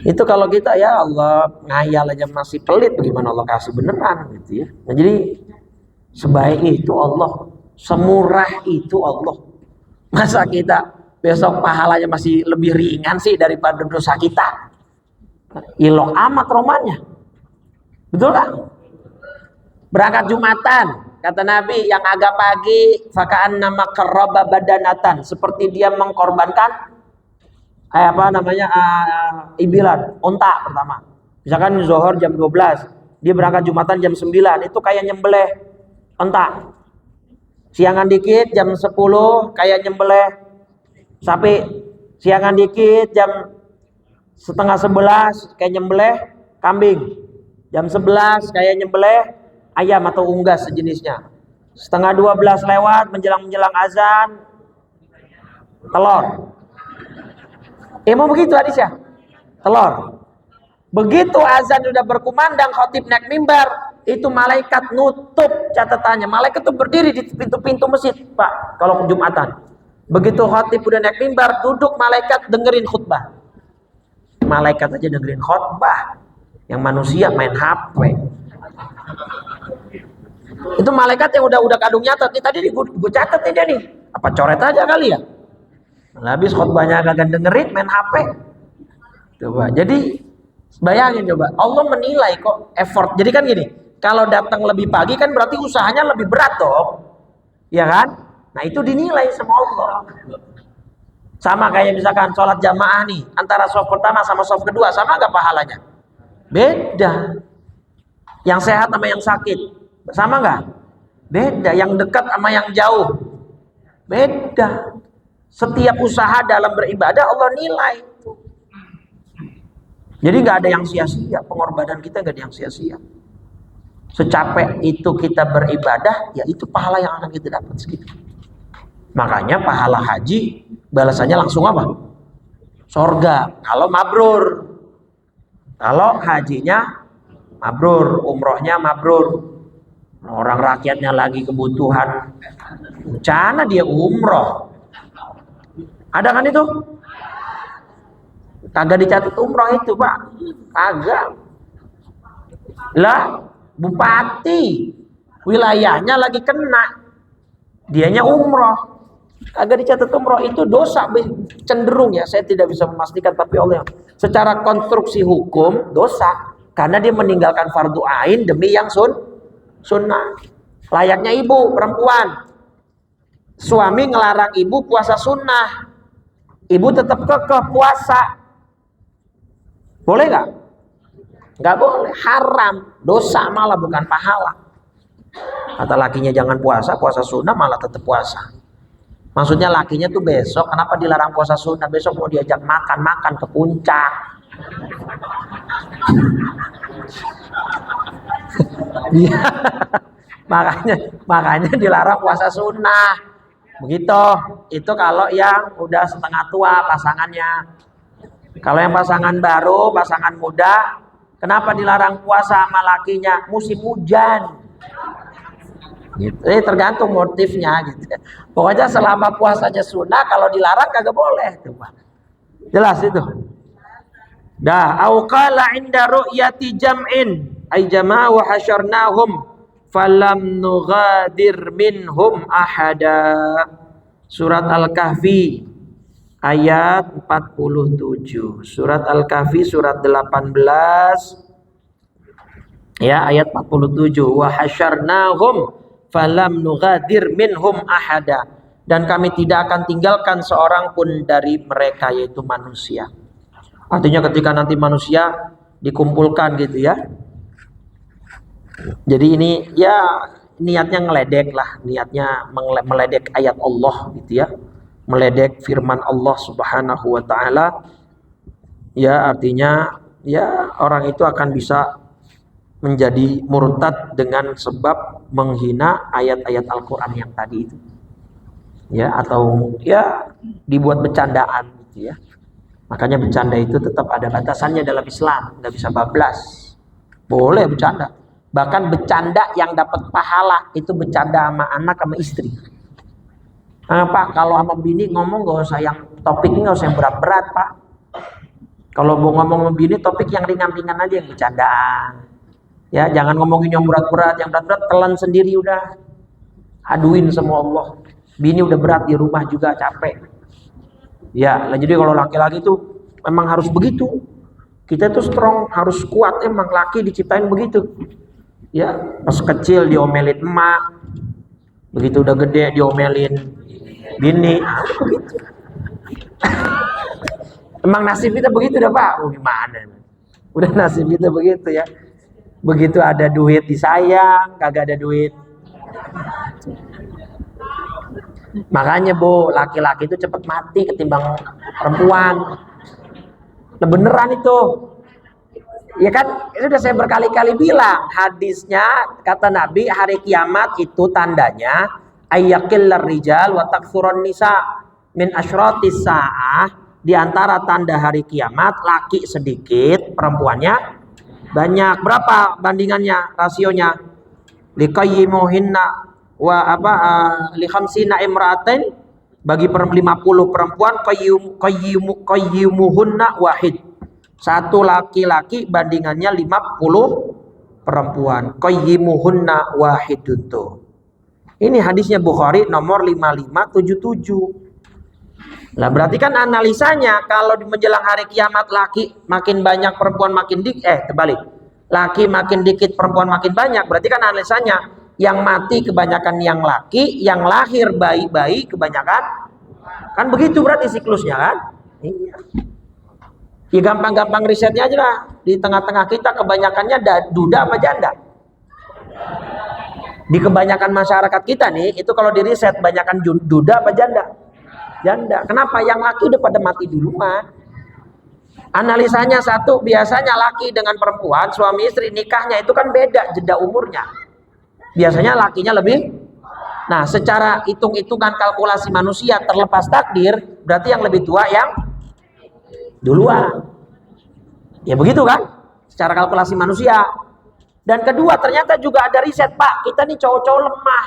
[SPEAKER 1] Itu kalau kita ya Allah ngayal aja masih pelit, bagaimana Allah kasih beneran gitu ya. Nah, jadi sebaik itu Allah, semurah itu Allah. Masa kita besok pahalanya masih lebih ringan sih daripada dosa kita? Ilok amat romanya. Betul gak? Berangkat Jumatan, kata Nabi, yang agak pagi fakaan nama qarraba badanatan, seperti dia mengkorbankan ibilan, onta pertama. Misalkan zuhur jam 12, dia berangkat Jumatan jam 9, itu kayak nyembelih onta. Siangan dikit jam 10 kayak nyembelih sapi. Siangan dikit jam setengah 11 kayak nyembelih kambing. Jam 11 kayak nyembelih ayam atau unggas sejenisnya. Setengah 12 lewat menjelang azan telur. Mau begitu hadisnya, telur. Begitu azan sudah berkumandang, khotib naik mimbar, itu malaikat nutup catatannya. Malaikat itu berdiri di pintu-pintu masjid, Pak, kalau Jumatan. Begitu khotib udah naik mimbar, duduk malaikat dengerin khutbah. Malaikat aja dengerin khutbah, yang manusia main HP. Itu malaikat yang udah kadung nyatet nih, tadi gue catat nih dia nih. Apa coret aja kali ya? Habis khutbahnya agak dengerin, main HP. Coba, jadi bayangin coba, Allah menilai kok effort. Jadi kan gini, kalau datang lebih pagi kan berarti usahanya lebih berat dong, ya kan? Nah itu dinilai sama Allah. Sama kayak misalkan sholat jamaah nih, antara shaf pertama sama shaf kedua, sama nggak pahalanya? Beda. Yang sehat sama yang sakit, sama nggak? Beda. Yang dekat sama yang jauh, beda. Setiap usaha dalam beribadah Allah nilai. Jadi nggak ada yang sia-sia, pengorbanan kita nggak ada yang sia-sia. Secapek itu kita beribadah, ya itu pahala yang akan kita dapat segitu. Makanya pahala haji balasannya langsung apa? Sorga. Kalau mabrur, kalau hajinya mabrur, umrohnya mabrur. Orang rakyatnya lagi kebutuhan, bencana dia umroh. Ada kan itu? Kagak dicatat umroh itu, Pak. Kagak. Lah, bupati wilayahnya lagi kena, dianya umroh, kagak dicatat umroh, itu dosa cenderung ya. Saya tidak bisa memastikan, tapi Allah secara konstruksi hukum dosa karena dia meninggalkan fardu ain demi yang sunnah. Layaknya ibu perempuan, suami ngelarang ibu puasa sunnah, ibu tetap kekeh puasa, boleh nggak? Nggak boleh, haram, dosa malah bukan pahala. Kata lakinya jangan puasa, puasa sunnah malah tetap puasa. Maksudnya lakinya tuh besok, kenapa dilarang puasa sunnah? Besok mau diajak makan ke puncak. makanya dilarang puasa sunnah. Begitu. Itu kalau yang udah setengah tua pasangannya. Kalau yang pasangan baru, pasangan muda, kenapa dilarang puasa sama lakinya? Musim hujan. Gitu. Tergantung motifnya gitu. Pokoknya selama puasanya sunnah, kalau dilarang kagak boleh. Coba. Jelas itu. Dah, au qala inda ru'yati jam'in ay jama'a wa hasyarnahum falam nughadir minhum ahada. Surat Al-Kahfi ayat 47. Surat Al-Kahfi surat 18 ya, ayat 47. Wa hasyarnahum falam nughadir minhum ahada, dan kami tidak akan tinggalkan seorang pun dari mereka, yaitu manusia. Artinya ketika nanti manusia dikumpulkan gitu ya. Jadi ini ya niatnya ngeledek lah, niatnya meledek ayat Allah gitu ya. Meledek firman Allah Subhanahu wa taala. Ya artinya ya orang itu akan bisa menjadi murtad dengan sebab menghina ayat-ayat Al-Qur'an yang tadi itu. Ya, atau ya dibuat bercandaan gitu ya. Makanya bercanda itu tetap ada batasannya dalam Islam, nggak bisa bablas. Boleh bercanda. Bahkan bercanda yang dapat pahala itu bercanda sama anak sama istri. Pak, kalau sama bini ngomong nggak usah yang topiknya nggak usah yang berat-berat, Pak. Kalau mau ngomong bini, topik yang ringan-ringan aja, yang bercandaan. Ya, jangan ngomongin yang berat-berat, yang berat-berat telan sendiri udah. Aduin sama Allah. Bini udah berat di rumah juga capek. Ya, jadi kalau laki-laki tuh memang harus begitu. Kita tuh strong, harus kuat, emang laki diciptain begitu. Ya, pas kecil diomelin emak, begitu udah gede diomelin bini, begitu. Emang nasib kita begitu dah Pak. Oh, gimana? Udah nasib kita begitu ya. Begitu ada duit disayang, kagak ada duit. Makanya Bu, laki-laki itu cepet mati ketimbang perempuan. Nah beneran itu. Ya kan, itu udah saya berkali-kali bilang. Hadisnya kata Nabi, hari kiamat itu tandanya ayyakillar rijal wa takthurun nisa min asyratis sa'ah. Di antara tanda hari kiamat, laki sedikit, perempuannya banyak. Berapa bandingannya, rasionya? Liqayyimuhinna wa li khamsina imra'atin, bagi 50 perempuan, qayyimuhunna wahid. Satu laki-laki bandingannya 50 perempuan. Qayyimuhunna wahidun tuh. Ini hadisnya Bukhari nomor 5577. Nah berarti kan analisanya kalau menjelang hari kiamat laki makin banyak perempuan makin dikit, terbalik. Laki makin dikit perempuan makin banyak, berarti kan analisanya yang mati kebanyakan yang laki, yang lahir bayi-bayi kebanyakan, kan begitu berarti siklusnya kan? Iya. Ya gampang-gampang risetnya aja lah. Di tengah-tengah kita kebanyakannya duda apa janda? Di kebanyakan masyarakat kita nih, itu kalau di riset banyakan duda apa janda? Janda. Kenapa? Yang laki udah pada mati duluan. Analisanya satu, biasanya laki dengan perempuan, suami istri nikahnya itu kan beda jeda umurnya. Biasanya lakinya lebih. Nah, secara hitung-hitungan kalkulasi manusia terlepas takdir, berarti yang lebih tua yang duluan. Ya begitu kan? Secara kalkulasi manusia. Dan kedua, ternyata juga ada riset, Pak, kita nih cowok-cowok lemah.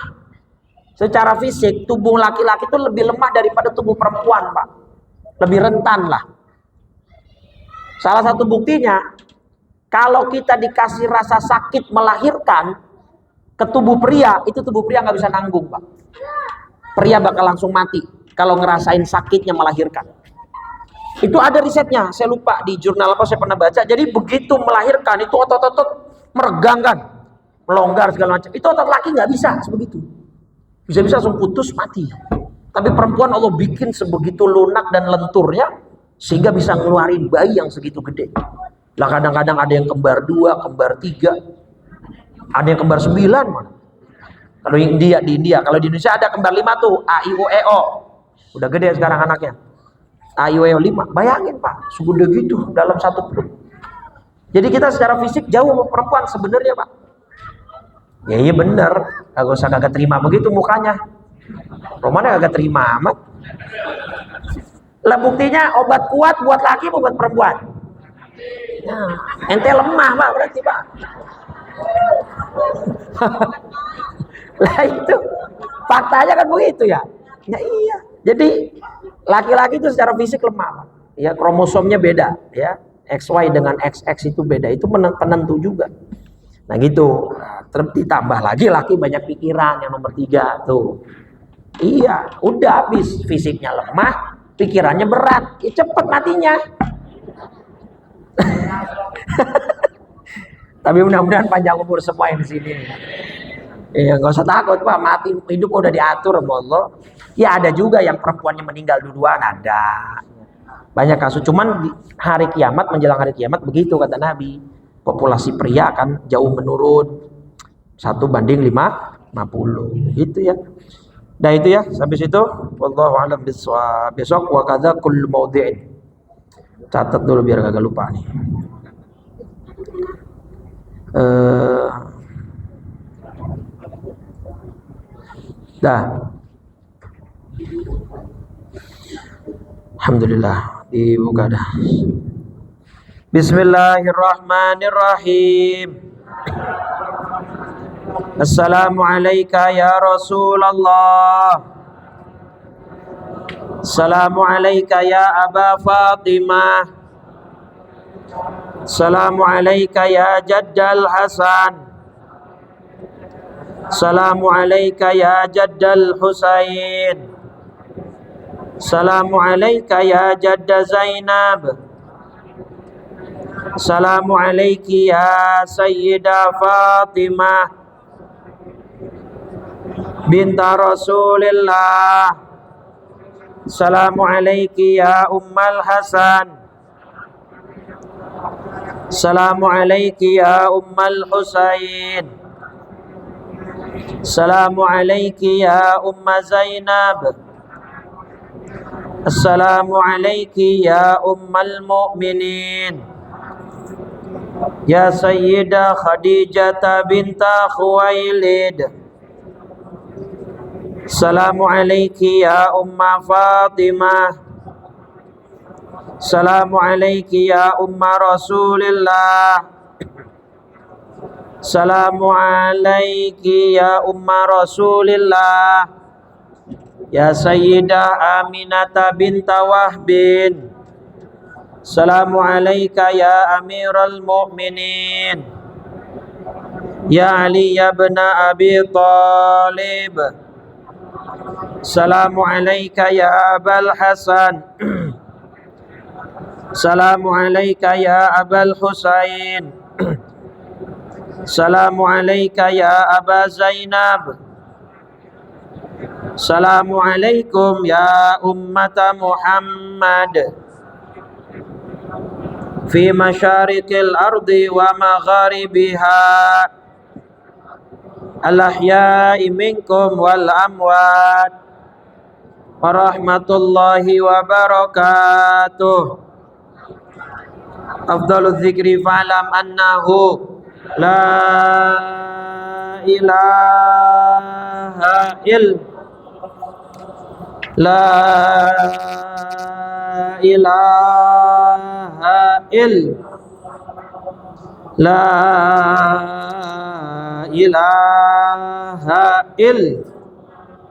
[SPEAKER 1] Secara fisik, tubuh laki-laki itu lebih lemah daripada tubuh perempuan, Pak. Lebih rentan lah. Salah satu buktinya, kalau kita dikasih rasa sakit melahirkan ke tubuh pria, itu tubuh pria nggak bisa nanggung, Pak. Pria bakal langsung mati kalau ngerasain sakitnya melahirkan. Itu ada risetnya, saya lupa di jurnal apa saya pernah baca. Jadi begitu melahirkan, itu otot-otot meregang kan, melonggar segala macam. Itu otot laki nggak bisa sebegitu. Bisa-bisa langsung putus mati. Tapi perempuan Allah bikin sebegitu lunak dan lenturnya sehingga bisa ngeluarin bayi yang segitu gede. Lah kadang-kadang ada yang kembar 2, kembar 3, ada yang kembar 9 mana. Kalau di India, kalau di Indonesia ada kembar 5 tuh, A I U E O. Udah gede sekarang anaknya. A I U E O 5. Bayangin Pak, segede gitu dalam satu perut. Jadi kita secara fisik jauh sama perempuan sebenarnya Pak. Ya iya bener, kagak usah kagak terima begitu mukanya. Romana kagak terima amat. Lah buktinya obat kuat buat laki buat perempuan. Nah, ente lemah Pak berarti Pak. Lah itu faktanya kan begitu ya. Ya iya. Jadi laki-laki itu secara fisik lemah Pak. Ya kromosomnya beda ya. XY dengan XX itu beda. Itu penentu juga. Nah gitu, ditambah lagi laki banyak pikiran yang nomor 3 tuh. Iya, udah habis fisiknya lemah, pikirannya berat, ya cepet matinya. Tapi mudah-mudahan panjang umur semua yang di sini. Ya nggak usah takut Pak, mati hidup udah diatur sama Allah. Ya ada juga yang perempuannya meninggal duluan ada. Banyak kasus, cuman di hari kiamat menjelang hari kiamat begitu kata Nabi. Populasi pria akan jauh menurun 1:50 gitu ya. Nah itu ya, sampai situ wallahu a'lam bishawab. Besok wa kadza kullu mawdi'in. Catat dulu biar kagak lupa nih. Dah. Alhamdulillah dibuka dah. Bismillahirrahmanirrahim. Assalamualaikum ya Rasulullah. Assalamualaikum ya Aba Fatimah. Assalamu alayka ya jaddal Hasan. Assalamu alayka ya jaddal Husain. Assalamu alayka ya jadda Zainab. Assalamu alayki ya Sayyidah Fatimah binta Rasulillah. Assalamu alayki ya Ummal Hasan. Assalamu alayki ya Ummal Husain. Assalamu alayki ya Umma Zainab. Assalamu alayki ya Ummal Mu'minin. Ya Sayyidah Khadijah binta Khuwailid. Assalamu alayki ya Umma Fatimah. Assalamu alayki ya Umma Rasulillah. Assalamu alayki ya Umma Rasulillah. Ya Sayyidah Aminata binta Wahbin. Assalamu alayka ya Amiral Mu'minin. Ya Ali ibn Abi Talib. Assalamu alayka ya Abal Hasan. Assalamu alayka ya Abal Husain. Assalamu alayka ya Aba Zainab. Assalamu alaikum ya ummata Muhammad fi masyariqil ardi wa magharibiha, al-ahya'i minkum wal amwat, wa rahmatullahi wa barakatuh. Afdalul dzikri fa'lam annahu la ilaha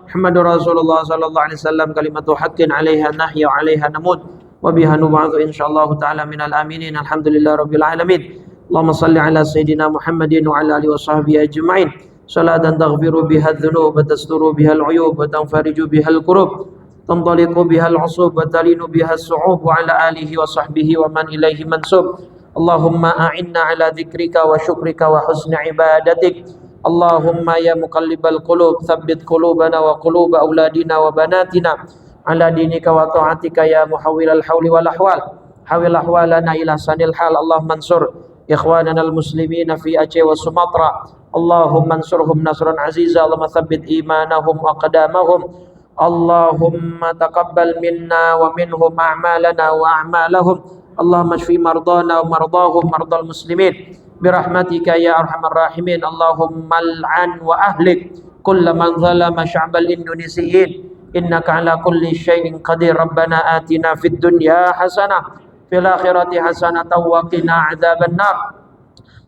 [SPEAKER 1] Muhammadur Rasulullah sallallahu alaihi wasallam, kalimatu haqqin 'alaiha nahya wa 'alaiha namut wa biha nub'atsu insyaallah ta'ala minal aminin. Alhamdulillah rabbil alamin. Allahumma salli ala sayyidina Muhammadin wa ala alihi washabbihi ajma'in. Salatan taghfiru biha adh-dhunub wa tasturu biha al-'uyub wa tanfariju biha al-kurub, tantaliqu biha al-'usub wa talinu biha as-su'ub, wa ala alihi wa sahbihi wa man ilaihi mansub. Allahumma a'inna ala dzikrika wa syukrika wa husni ibadatik. Allahumma ya muqallibal qulub tsabbit qulubana wa quluba auladina wa banatina ala dinika wa ta'atika ya muhawwilal hauli wal ahwal. Hawil ahwalana ila sanil hal. Allahumma ansur ikhwanana al-muslimina fi Aceh wa Sumatra. Allahumma ansurhum nasran aziza. Allahumma tsabbit imanahum wa qadamahum. Allahumma taqabbal minna wa minhum a'malana wa a'malahum. Allahumma shfi mardana wa mardahum mardal muslimin birahmatika ya arhamar rahimin. Allahumma al'an wa ahlik kulla man zalama sya'bal indonesiyin. Innaka ala kulli syai'in qadir. Rabbana atina fid dunya hasanah fil akhirati hasanatan wa qina adzaban nar.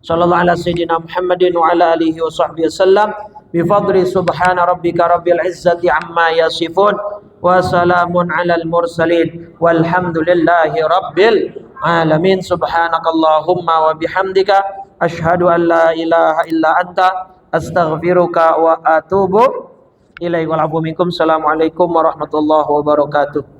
[SPEAKER 1] Sallallahu ala sayyidina Muhammadin wa ala alihi wa sahbihi wasallam. Bi fadli subhana rabbika rabbil izzati amma yasifun wa salamun alal mursalin walhamdulillahi rabbil alamin. Subhanakallahumma wa bihamdika asyhadu an la ilaha illa anta astaghfiruka wa atubu ilaika. Wal afu minkum. Assalamualaikum warahmatullahi wabarakatuh.